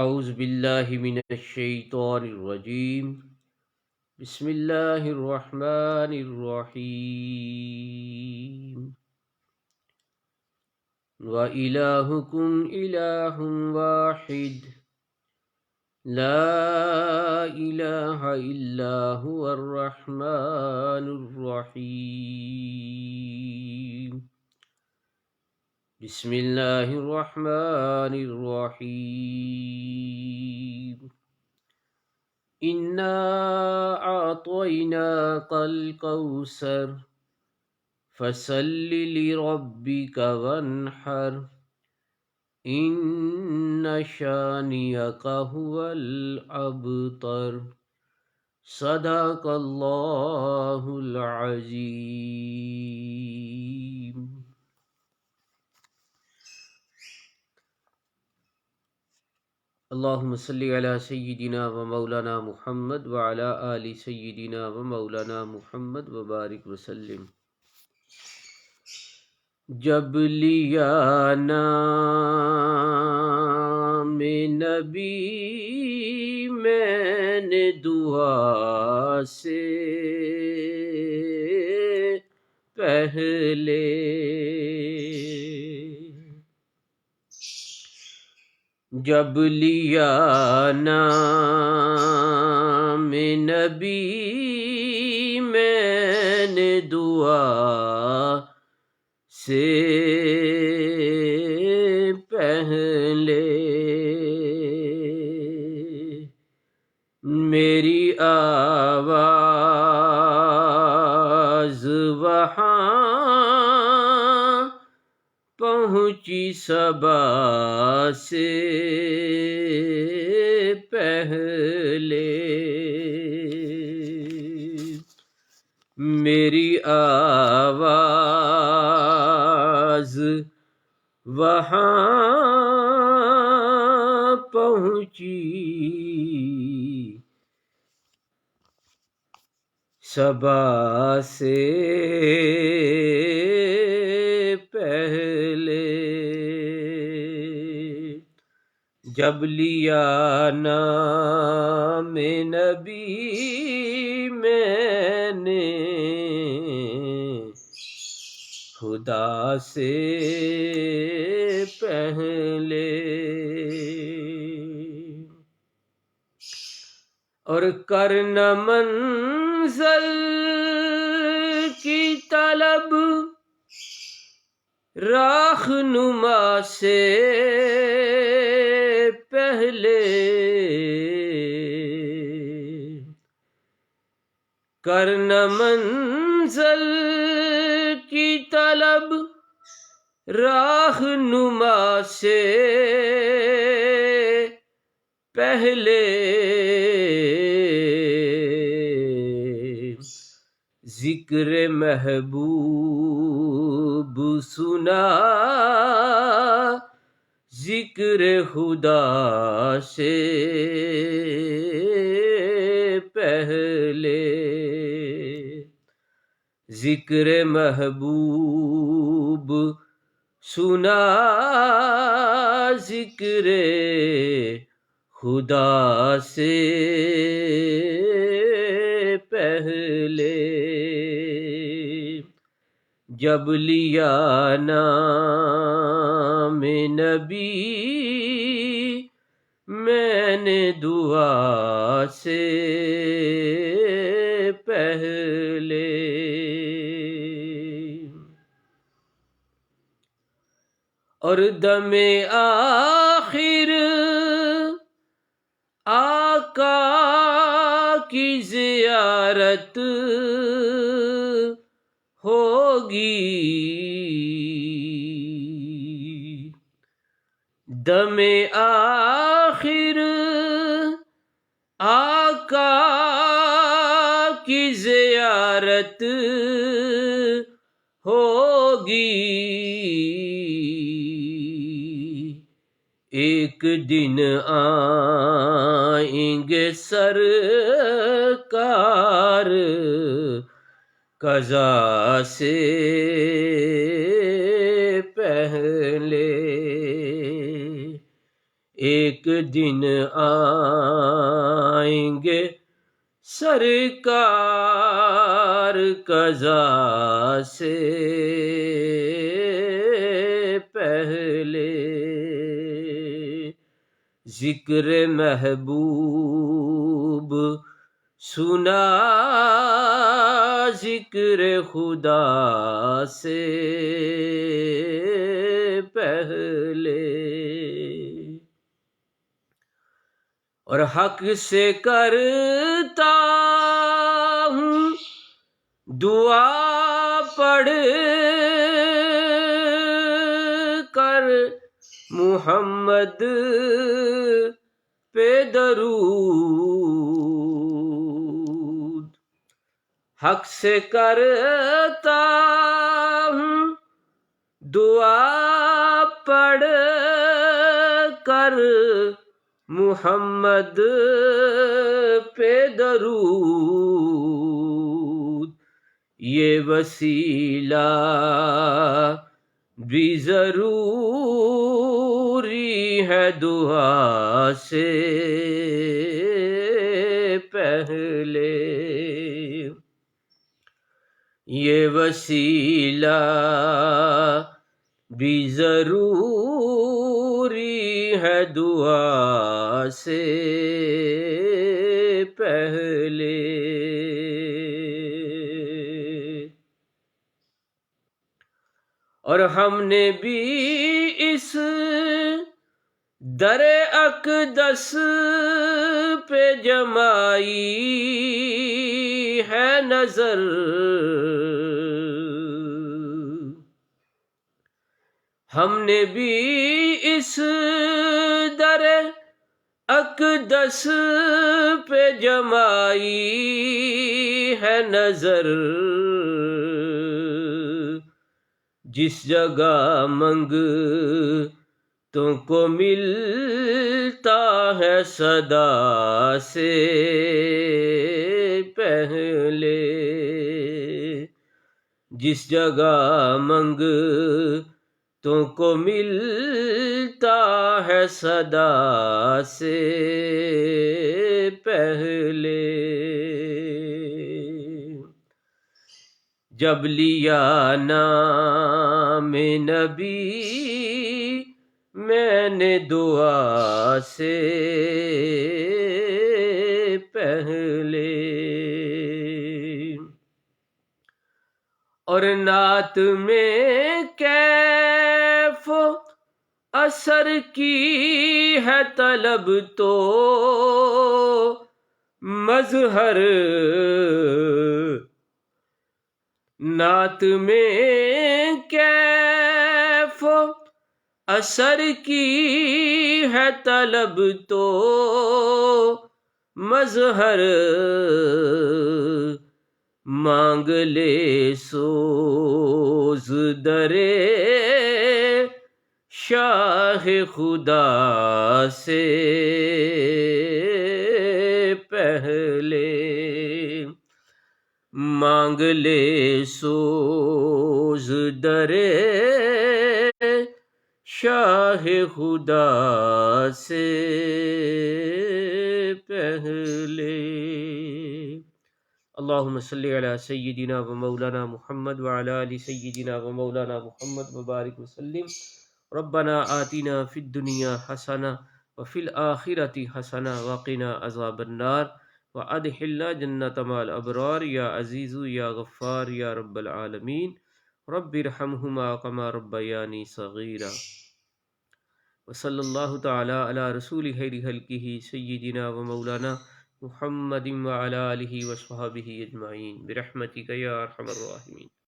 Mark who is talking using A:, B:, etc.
A: اعوذ باللہ من الشیطان الرجیم بسم اللہ الرحمن الرحیم وَإِلَٰهُكُمْ إِلَٰهٌ وَاحِدٌ لَا إِلَٰهَ إِلَّا هُوَ الرَّحْمَٰنُ الرَّحِيمُ بسم اللہ الرحمن الرحیم إِنَّا أَعْطَيْنَاكَ الْكَوْثَرَ فَصَلِّ لِرَبِّكَ وَانْحَرْ إِنَّ شَانِئَكَ هُوَ الْأَبْتَرُ صدق اللہ العظیم۔ اللہم صلی علی سیدنا و مولانا محمد وعلی آل سیدنا و مولانا محمد وبارک وسلم۔ جب لیا نام نبی میں نے دعا سے پہلے، جب لیا نام نبی میں نے دعا سے پہلے، میری آواز وہاں پہنچی صبا سے پہلے، میری آواز وہاں پہنچی صبا سے پہلے، جب لیا نام نبی میں نے خدا سے پہلے، اور کرنا منزل کی طلب راہنما سے پہلے، کرنا منزل کی طلب راہنما سے پہلے، ذکر محبوب سنا ذکر خدا سے پہلے، ذکر محبوب سنا ذکر خدا سے پہلے، جب لیا نام نبی میں نے دعا سے پہلے، اور دم آخر آقا کی زیارت ہوگی، دم آخر آقا کی زیارت ہوگی، ایک دن آئیں گے سرکار قضا سے پہلے، ایک دن آئیں گے سرکار قضا سے پہلے، ذکر محبوب سنا ذکر خدا سے پہلے، اور حق سے کرتا ہوں دعا پڑھ کر محمد پہ درود، حق سے کرتا ہوں دعا پڑھ کر محمد پہ درود، یہ وسیلہ بھی ضروری ہے دعا سے پہلے، یہ وسیلہ بھی ضروری ہے دعا سے پہلے، اور ہم نے بھی اس در اقدس پہ جمائی ہے نظر، ہم نے بھی اس در اقدس پہ جمائی ہے نظر، جس جگہ منگتوں کو ملتا ہے صدا سے پہلے، جس جگہ منگتوں کو ملتا ہے صدا سے پہلے، جب لیا نام نبی میں نے دعا سے پہلے، اور نعت میں کیف و اثر کی ہے طلب تو مظہر، نعت میں کیف و اثر کی ہے طلب تو مظہر، مانگ لے سوز درے شاہ خدا سے پہلے، مانگ لے سوز درے شاہ خدا سے پہلے۔ اللہم صلی علی سیدنا و مولانا محمد وعلی آل سیدنا و مولانا محمد وبارک وسلم۔ ربنا آتنا فی الدنیا حسنہ وفی الآخرۃ حسنہ وقنا عذاب النار وادخلنا جنۃ مع الابرار یا عزیز یا غفار یا رب العالمین۔ رب ارحمہما کما ربیانی صغیرا۔ وصلی اللہ تعالی علی رسول خیر خلقہ سیدنا و مولانا محمد وعلی آلہ وصحبہ اجمعین برحمتک یا ارحم الراحمین۔